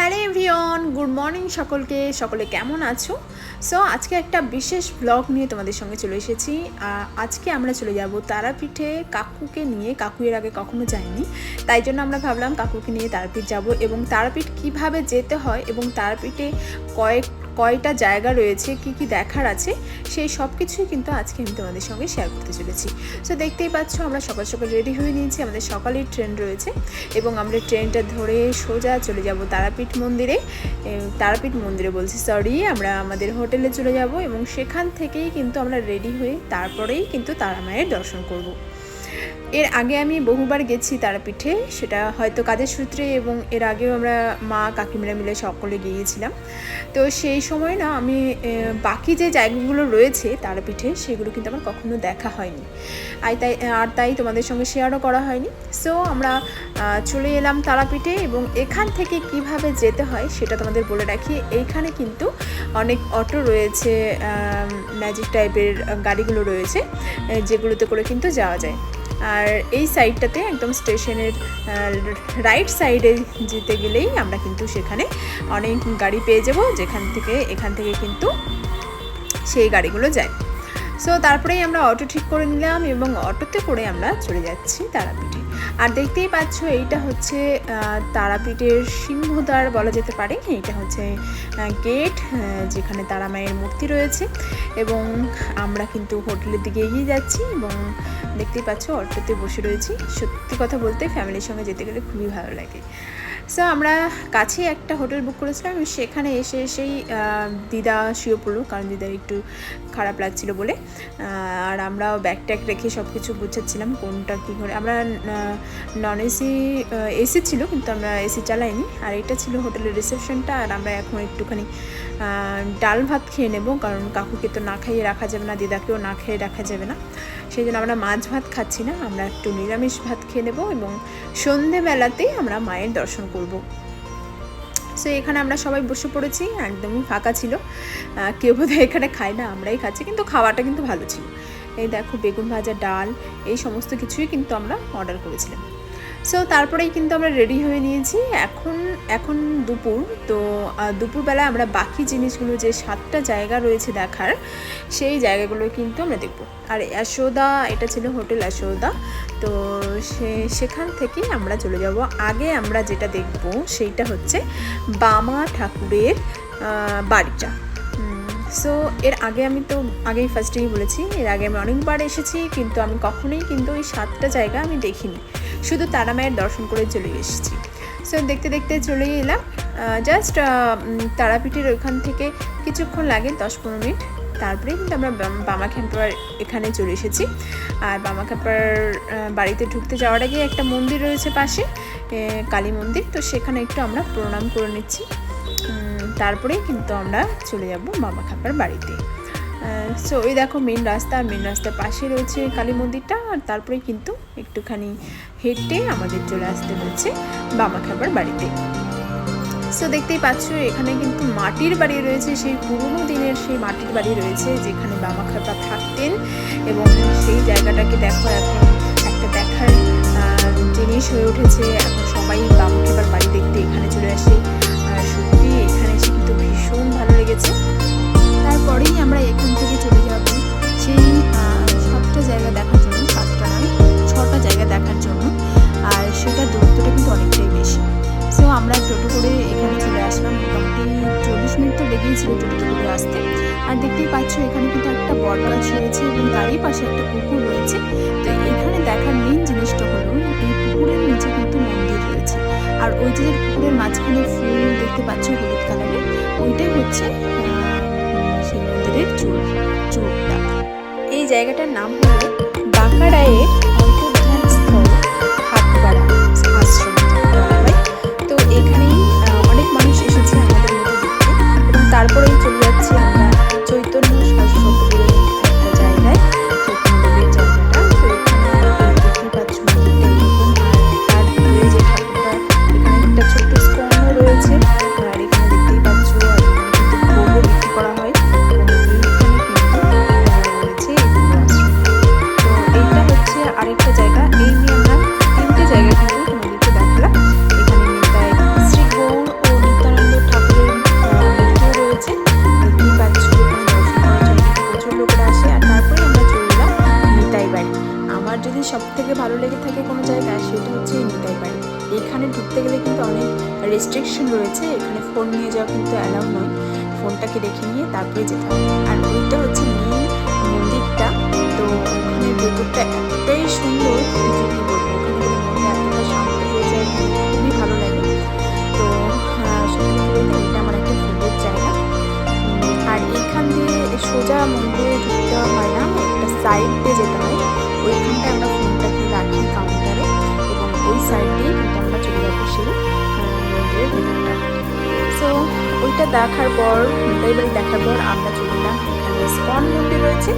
Hello everyone, good morning সকলে কেমন আছো? সো আজকে একটা বিশেষ ব্লগ নিয়ে তোমাদের সঙ্গে চলে এসেছি। আজকে আমরা চলে যাব তারাপীঠে কাকুকে নিয়ে। কাকু এর আগে কখনো যায়নি, তাই জন্য আমরা ভাবলাম কাকুকে নিয়ে তারাপীঠ যাব এবং তারাপীঠ কিভাবে যেতে হয় এবং তারাপীঠে কয়টা জায়গা রয়েছে, কি কি দেখার আছে, সেই সব কিছুই কিন্তু আজকে আমি তোমাদের সঙ্গে শেয়ার করতে চলেছি। সো দেখতেই পাচ্ছ আমরা সকাল সকাল রেডি হয়ে নিয়েছি, আমাদের সকালেই ট্রেন রয়েছে এবং আমরা ট্রেনটা ধরে সোজা চলে যাব তারাপীঠ মন্দিরে বলছি সরি, আমরা আমাদের হোটেলে চলে যাব এবং সেখান থেকেই কিন্তু আমরা রেডি হয়ে তারপরেই কিন্তু তারা মায়ের দর্শন করব। এর আগে আমি বহুবার গেছি তারাপীঠে, সেটা হয়তো কাজের সূত্রে, এবং এর আগেও আমরা মা কাকিমারা মিলে সকলে গিয়েছিলাম। তো সেই সময় না আমি বাকি যে জায়গাগুলো রয়েছে তারাপীঠে সেগুলো কিন্তু আমার কখনো দেখা হয়নি, তাই তোমাদের সঙ্গে শেয়ারও করা হয়নি। সো আমরা চলে এলাম তারাপীঠে এবং এখান থেকে কিভাবে যেতে হয় সেটা তোমাদের বলে রাখি। এইখানে কিন্তু অনেক অটো রয়েছে, ম্যাজিক টাইপের গাড়িগুলো রয়েছে যেগুলোতে করে কিন্তু যাওয়া যায়। আর এই সাইডটাতে একদম স্টেশনের রাইট সাইডে যেতে গেলেই আমরা কিন্তু সেখানে অনেক গাড়ি পেয়ে যাব, এখান থেকে কিন্তু সেই গাড়িগুলো যায়। সো তারপরেই আমরা অটো ঠিক করে নিলাম এবং অটোতে করে আমরা চলে যাচ্ছি তারাপীঠে। আর দেখতেই পাচ্ছ এইটা হচ্ছে তারাপীঠের সিংহদ্বার বলা যেতে পারে। এইটা হচ্ছে গেট যেখানে তারা মায়ের মূর্তি রয়েছে এবং আমরা কিন্তু হোটেলের দিকে এগিয়ে যাচ্ছি এবং দেখতেই পাচ্ছ অটোতে বসে রয়েছি। সত্যি কথা বলতে ফ্যামিলির সঙ্গে যেতে গেলে খুবই ভালো লাগে। সো আমরা কাছে একটা হোটেল বুক করেছিলাম, সেখানে এসেই দিদা শুয়ে পড়লো, কারণ দিদার একটু খারাপ লাগছিল বলে। আর আমরাও ব্যাগ ট্যাগ রেখে সব কিছু গুছাচ্ছিলাম কোনটা কী করে। আমরা নন এসি ছিল কিন্তু আমরা এসি চালাইনি। আর এটা ছিল হোটেলের রিসেপশনটা। আর আমরা এখন একটুখানি ডাল ভাত খেয়ে নেব, কারণ কাকুকে তো না খাইয়ে রাখা যাবে না, দিদাকেও না খেয়ে রাখা যাবে না। সেই জন্য আমরা মাছ ভাত খাচ্ছি না, আমরা একটু নিরামিষ ভাত খেয়ে নেব এবং সন্ধেবেলাতেই আমরা মায়ের দর্শন করব। সো এখানে আমরা সবাই বসে পড়েছি, একদমই ফাঁকা ছিল, কেউ বোধহয় এখানে খায় না, আমরাই খাচ্ছি, কিন্তু খাওয়াটা কিন্তু ভালো ছিল। এই দেখো বেগুন ভাজা, ডাল, এই সমস্ত কিছুই কিন্তু আমরা অর্ডার করেছিলাম। সো তারপরেই কিন্তু আমরা রেডি হয়ে নিয়েছি। এখন দুপুর, তো দুপুরবেলায় আমরা বাকি জিনিসগুলো যে 7টা জায়গা রয়েছে দেখার, সেই জায়গাগুলো কিন্তু আমরা দেখব। আর যশোদা, এটা ছিল হোটেল যশোদা, তো সেখান থেকেই আমরা চলে যাব। আগে আমরা যেটা দেখব সেইটা হচ্ছে বামা ঠাকুরের বাড়িটা। সো এর আগে আমি তো আগেই ফার্স্টেই বলেছি, এর আগে আমি অনেকবার এসেছি, কিন্তু আমি কখনোই কিন্তু ওই 7টা জায়গা আমি দেখিনি, শুধু তারা মায়ের দর্শন করে চলে এসেছি। সো দেখতে দেখতে চলেই এলাম। জাস্ট তারাপীঠের ওইখান থেকে কিছুক্ষণ লাগে, 10-15 মিনিট। তারপরে কিন্তু আমরা বামাখ্যাপার এখানে চলে এসেছি। আর বামাখ্যাপার বাড়িতে ঢুকতে যাওয়ার আগে একটা মন্দির রয়েছে পাশে, কালী মন্দির, তো সেখানে একটু আমরা প্রণাম করে নিচ্ছি। তারপরেই কিন্তু আমরা চলে যাব বামাখ্যাপার বাড়িতে। সো ওই দেখো মেন রাস্তার পাশে রয়েছে কালী মন্দিরটা। আর তারপরে কিন্তু একটুখানি হেঁটে আমাদের চলে আসতে হচ্ছে বামাখ্যাপার বাড়িতে। সো দেখতেই পাচ্ছ এখানে কিন্তু মাটির বাড়ি রয়েছে, সেই পুরোনো দিনের সেই মাটির বাড়ি রয়েছে যেখানে বামাখ্যাপা থাকতেন। এবং সেই জায়গাটাকে দেখো এখন একটা দেখার জিনিস হয়ে উঠেছে। এখন সবাই বামাখ্যাপার বাড়ি দেখতে এখানে চলে আসে। সত্যি এখানে এসে কিন্তু ভীষণ ভালো লেগেছে। তারপরেই আমরা এখান থেকে চলে যাব সেই 7টা জায়গা দেখার জন্য, 7টা নয় 6টা জায়গা দেখার জন্য। আর সেটা দূরত্বটা কিন্তু অনেকটাই বেশি। সো আমরা টোটো করে এখানে চলে আসলাম, মোটামুটি 40 মিনিট তো লেগেইছিল টোটো করে আসতে। আর দেখতেই পাচ্ছ এখানে কিন্তু একটা বট গাছ রয়েছে এবং তারই পাশে একটা পুকুর রয়েছে। তো এখানে দেখার মেন জিনিসটা হলো এই পুকুরের নিচে কিন্তু মন্দির রয়েছে। আর ওই যে পুকুরের মাঝখানে ফুল দেখতে পাচ্ছ হলুদ কালারের, ওইটাই হচ্ছে সেই মন্দিরের চূড়টা। এই জায়গাটার নাম হলো বাঁকারায়ের অন্তর্ধান স্থল হাটপাড়া আশ্রম। তো এখানেই অনেক মানুষ এসেছে আমাদের মতো দেখতে। এবং তারপরেই চলে যাচ্ছি আমরা চৈতন্য সরস্বতীর একটা জায়গায়, চৈতন্যদেবের জায়গাটা। তো এখানে দেখতে পাচ্ছ মন্দিরটা এরকম। আর তার যে ঠাকুরটা, এখানে একটা ছোট্ট স্পন্দ রয়েছে। আর এখানে দেখতেই পাচ্ছ কিন্তু ভোগও বিক্রি করা হয়। এবং এইখানে কিন্তু রয়েছে এই আশ্রম। তো এইটা হচ্ছে আরেক রেস্ট্রিকশন রয়েছে, এখানে ফোন নিয়ে যাওয়া কিন্তু অ্যালাউ নয়, ফোনটাকে রেখে নিয়ে তারপরে যেতে হবে। আর ওইটা হচ্ছে মেন মন্দিরটা। তো ওখানে ভেতরটা এতটাই সুন্দর যে কী বলবো, ওখানে গেলে মনটা এতটা শান্ত হয়ে যায়, খুবই ভালো লাগে। তো সত্যি বলতে এটা আমার একটা ফেভারিট জায়গা। আর এইখান দিয়ে সোজা মন্দিরে ঢুকতে হয় না, একটা সাইড দিয়ে যেতে হয়, ওইখানটায় আমরা ফোনটাকে রাখি কাউন্টারে, এবং ওই সাইড দিয়ে কিন্তু আমরা চলে যাবো সেই মন্দিরের ভেতরটা। সো ওইটা দেখার পর মিঠাইবাড়ি দেখার পর আমরা চলে এলাম এখানে ইস্কন মন্দির রয়েছে,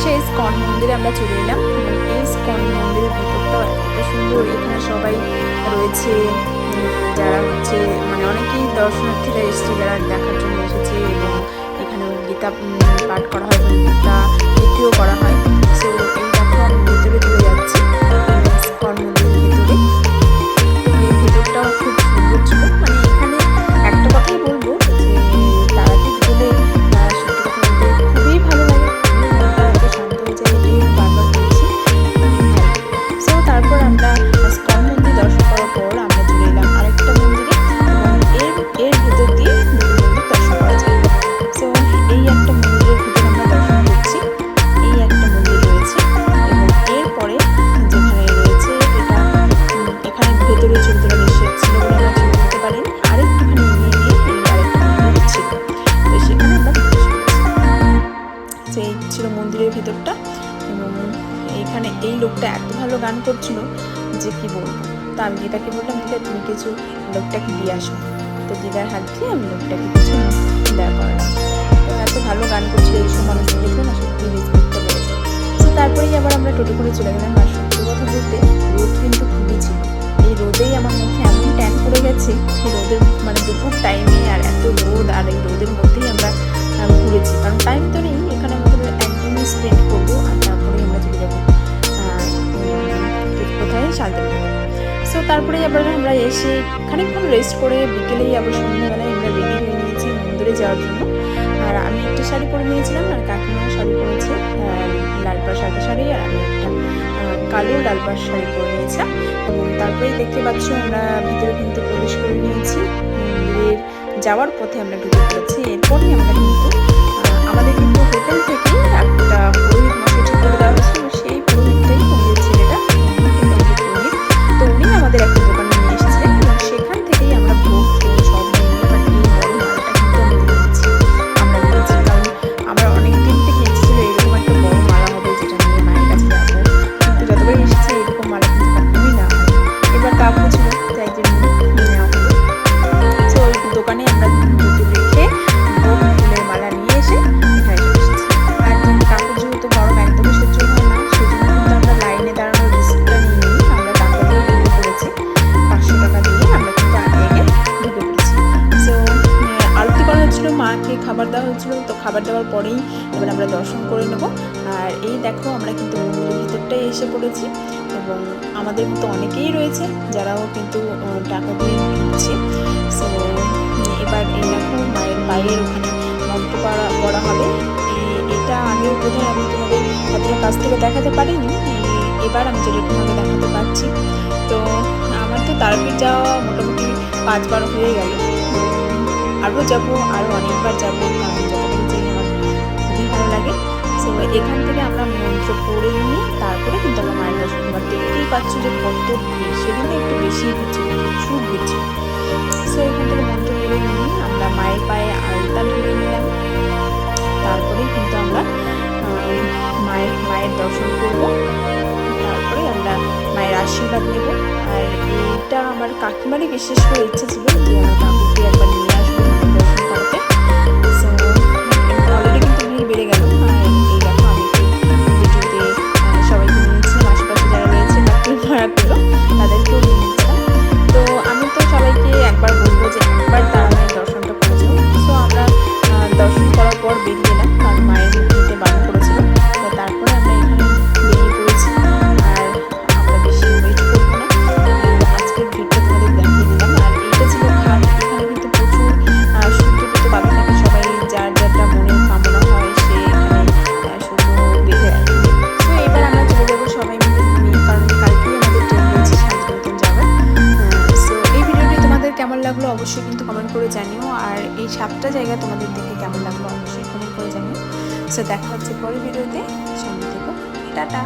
সেই ইস্কন মন্দিরে আমরা চলে এলাম। এবং এই ইস্কন মন্দিরের ভেতরটাও এতটা সুন্দর, এখানে সবাই রয়েছে যারা হচ্ছে মানে অনেকেই দর্শনার্থীরা এসেছে যারা দেখার জন্য এসেছে, এবং এখানে গীতা পাঠ করা হয় এবং গীতা বিক্রিও করা হয়। সো এই দেখো আমি ভেতরে চলে যাচ্ছি ইস্কন মন্দিরের ভেতরে। তো এই ভেতরটাও খুব সুন্দর ছিল, মানে এখানে একটা কথাই বলবো যে তারাপীঠ গেলে সত্যি কথা বলতে খুবই ভালো লাগে, মনটা এত শান্ত হয়ে যায়, এটাই আমি বারবার বলছি। সো তারপর আমরা ইস্কন মন্দির দর্শন করার পর আমরা চলে এলাম আরেকটা মন্দিরে, এবং এর ভেতর দিয়ে দুটো মন্দির দর্শন করা যায়। সো এই একটা মন্দিরের ভিতরে আমরা দর্শন করছি, এই একটা মন্দির রয়েছে, এবং এরপরে যেখানে রয়েছে এটা এখানে ভেতরে ছবি তোলা নিষেধ ছিল বলে আমরা ছবি তুলতে পারিনি, আরেকটুখানি এগিয়ে গিয়ে এই আরেকটা মন্দির ছিল, তো সেখানে আমরা দর্শন করছি। এই ছিল মন্দিরের ভেতরটা, এবং এইখানে এই লোকটা এত ভালো গান করছিল যে কি বলবো। তো আমি দিদাকে বললাম, দিদা তুমি কিছু লোকটাকে দিয়ে আসো, তো দিদার হাত দিয়ে আমি লোকটাকে কিছু দেওয়া করলাম। তো এত ভালো গান করছিল, এইসব মানুষকে দেখলে না সত্যি রেসপেক্টটা বেড়েছে। তো তারপরেই আবার আমরা টোটো করে চলে গেলাম। আর সত্যি কথা বলতে রোদ কিন্তু খুবই ছিল, এই রোদেই আমার মুখে এমন ট্যান পড়ে গেছে, এই রোদের মানে দুপুর টাইমে আর এত রোদ, আর এই রোদের মধ্যেই আমরা ঘুরেছি, কারণ টাইম তো নেই এখানে, আমাদের একদিনই স্পেন্ড করবো আর তারপরেই আমরা চলে যাবো কোথায় শান্তিনিকেতন। সো তারপরেই আবার আমরা এসে খানিকক্ষণ রেস্ট করে বিকেলেই আবার সন্ধ্যাবেলায় আমরা রেডি হয়ে নিয়েছি মন্দিরে যাওয়ার জন্য। আর আমি একটা শাড়ি পরে নিয়েছিলাম, আর কাকিমা শাড়ি পরেছে লাল পাড় সাদা শাড়ি, আর আমি একটা কালো লাল পাড় শাড়ি পরে নিয়েছিলাম। এবং তারপরেই দেখতে পাচ্ছ আমরা ভিতরে কিন্তু প্রবেশ করে নিয়েছি, মন্দিরের যাওয়ার পথে আমরা ঢুকে পড়েছি। এরপরই আমরা কিন্তু আমাদের কিন্তু হোটেল থেকেই একটা পুরোহিত মশাই ঠিক করে দেওয়া হয়েছিল, সেই পুরোহিতটাই মন্দিরের ছেলেটা পুরোহিত, তো উনি আমাদের একটা দোকানে নিয়ে এসেছিলেন, এবং সেখান থেকেই আমরা ভোগ সব নিয়ে বাট এই বড় মালাটা কিন্তু আমরা নিয়েছি, কারণ আমরা অনেক দিন থেকে এসেছিল এরকম একটা বড় মালা হবে যেটা নিয়ে মায়ের কাছে যাবো, কিন্তু যতবার এসেছি এরকম মালা কিন্তু কখনোই না হয়। এবার কাপড় ছিল তাই জন্য নিয়ে নেওয়া হলো। সো ওই দোকানে আমরা জুতো রেখে ফুলের মালা নিয়ে এসে এখানে চলে এসেছি। আর কাপড় যেহেতু গরম একদমই সহ্য হয় না, সেই জন্য কিন্তু আমরা লাইনে দাঁড়ানোর রিস্কটা নিয়ে আমরা টাকা দিয়ে ঢুকে পড়েছি, 500 টাকা দিয়ে আমরা কিন্তু আগে আগে ঢুকে পড়েছি। সো আরতি করা হচ্ছিল, মাকে খাবার দেওয়া হচ্ছিলো, তো খাবার দেওয়ার পরেই এবার আমরা দর্শন করে নেব। আর এই দেখো আমরা কিন্তু মন্দিরের ভিতরটাই এসে পড়েছি, এবং আমাদের মতো অনেকেই রয়েছে যারাও কিন্তু টাকা দিয়ে ঢুকছে। সো এবার এই দেখো মায়ের পায়ের ওখানে মন্ত্র পড়া হবে, এটা আগেও বোধহয় আমি তোমাদের এতটা কাছ থেকে দেখাতে পারিনি, এবার আমি যেরকমভাবে দেখাতে পারছি। তো আমার তো তারাপীঠ যাওয়া মোটামুটি 5 বার হয়ে গেল, আরও যাবো, আরও অনেকবার যাবো, কারণ যতবারই যাই আমার খুবই ভালো লাগে। সো এখান থেকে আমরা মন্ত্র পড়ে নিয়ে তারপরে কিন্তু আমরা মায়ের দর্শন করবার, দেখতেই পাচ্ছ যে কত ভিড়, সেদিনে একটু বেশি হচ্ছে, প্রচুর ভিড় ছিল। সো এখান থেকে মন্ত্র পড়ে নিয়ে আমরা মায়ের পায়ে আলতা ঢেলে নিলাম, তারপরেই কিন্তু আমরা মায়ের দর্শন করব, তারপরে আমরা মায়ের আশীর্বাদ নেব। আর এইটা আমার কাকিমারই বিশেষ করে ইচ্ছে ছিল যে আমার কাকুকে একবার নিয়ে আসবো মায়ের দর্শন করাতে। সো অলরেডি কিন্তু ভিড় বেড়ে গেল, আর এই দেখো আমি ভিডিওতে সবাইকে নিয়েছিলাম, আশেপাশে যারা রয়েছে কাকিমারাগুলো তাদেরকেও নিয়ে নিয়েছিলাম। তো আমি তো সবাইকে একবার বলবো যে একবার তারা মায়ের দর্শনটা করেছিল। সো আমরা দর্শন করার পর বেরিয়ে এলাম, কারণ মায়ের মুখে বারণ করেছিল, তারপরে আমরা এখানে বেরিয়ে পড়েছি। আর আমরা বেশি ওয়েট করবো না, আজকের ভিড়টা তোমাদের দেখিয়ে দিলাম। আর এইটা ছিল ঘাট, এখানে লাগলো অবশ্যই কিন্তু কমেন্ট করে জানিও, আর এই 7টা জায়গা তোমাদের দেখে কেমন লাগলো অবশ্যই কমেন্ট করে জানিও। সো দেখা হচ্ছে পরের ভিডিওতে, সঙ্গে থেকো, টাটা।